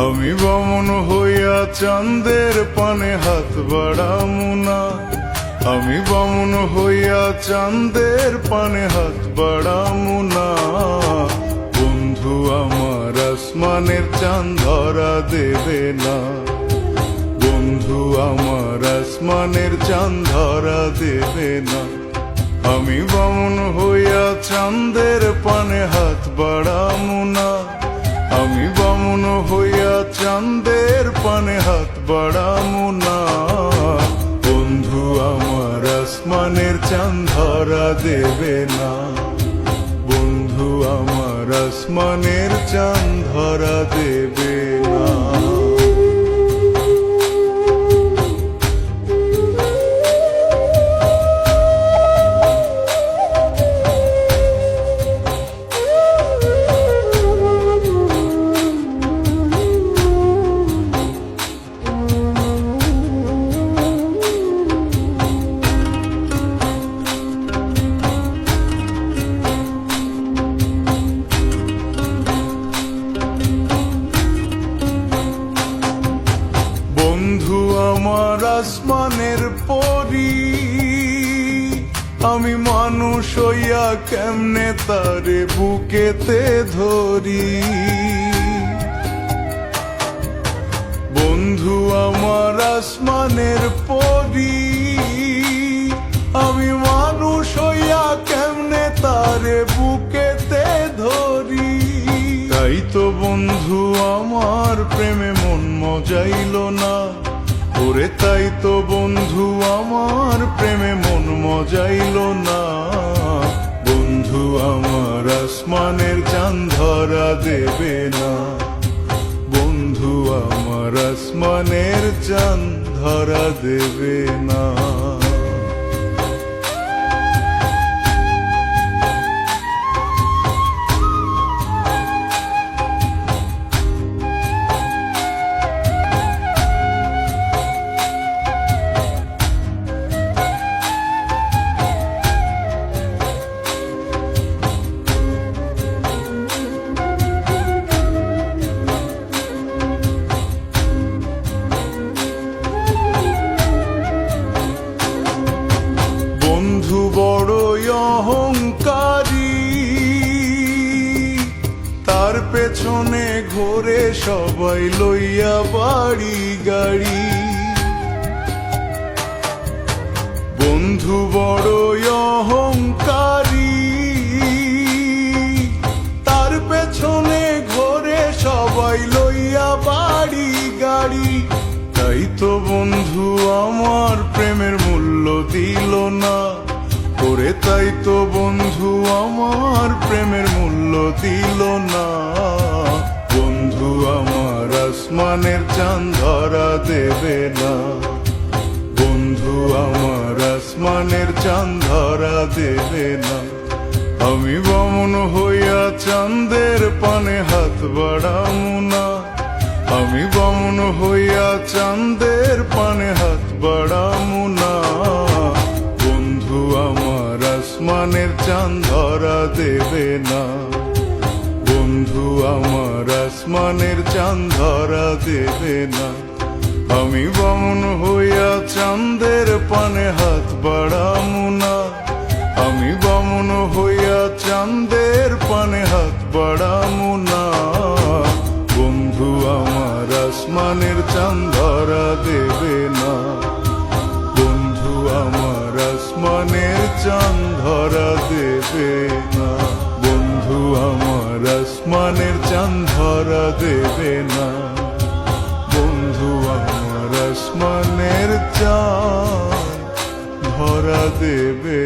আমি বামন হইয়া চাঁদের পানে হাত বাড়ামু না, আমি বামন হইয়া চাঁদের পানে হাত বাড়ামু না। বন্ধু আমার আসমানের চাঁদ ধরা দেবে না, বন্ধু আমার আসমানের চাঁদ ধরা দেবে না। আমি বামন হইয়া চাঁদের পানে হাত বাড়ামু না, আমি বামন হইয়া চাঁদের পানে হাত বাড়ামু না। বন্ধু আমার আসমানের চাঁদ ধরা দেবে না, বন্ধু আমার আসমানের চাঁদ ধরা দেবে না। বন্ধু আমার আসমানের পরি, আমি মানুষ হইয়া কেমনে তারে বুকেতে ধরি। বন্ধু আমার আসমানের পরি, আমি মানুষ হইয়া কেমনে তারে বুকেতে ধরি। তাই তো বন্ধু আমার প্রেমে মন মজাইল না, ওরে তাই তো বন্ধু আমার প্রেমে মন মজাইল না। বন্ধু আমার আসমানের চাঁদ ধরা দেবে না, বন্ধু আমার আসমানের চাঁদ ধরা দেবে না। বন্ধু বড়ই অহংকারী, তার পেছনে ঘোরে সবাই লইয়া বাড়ি গাড়ি। বন্ধু বড়ই অহংকারী, তার পেছনে ঘোরে সবাই লইয়া বাড়ি গাড়ি। তাই তো বন্ধু আমার প্রেমের মূল্য দিল না, ওরে তাই তো বন্ধু আমার প্রেমের মূল্য দিল না। বন্ধু আমার আসমানের চাঁদ ধরা দেবে না, বন্ধু আমার আসমানের চাঁদ ধরা দেবে না। আমি বামন হইয়া চাঁদের পানে হাত বাড়ামু না, আমি বামন হইয়া চাঁদের পানে হাত বাড়ামু না। বন্ধু আমার আসমানের চাঁদ ধরা দেবে না, বন্ধু আমার আসমানের চাঁদ ধরা দেবে না। আমি বামন হইয়া চাঁদের পানে হাত বাড়ামু না, আমি বামন হইয়া চাঁদের পানে হাত বাড়ামু না। বন্ধু আমার আসমানের চাঁদ ধরা দেবে না, বন্ধু আমার আসমানের চাঁদ ধরা দেবে না, বন্ধু আমার আসমানের চাঁদ ধরা দেবে না, বন্ধু আমার আসমানের চাঁদ ধরা দেবে।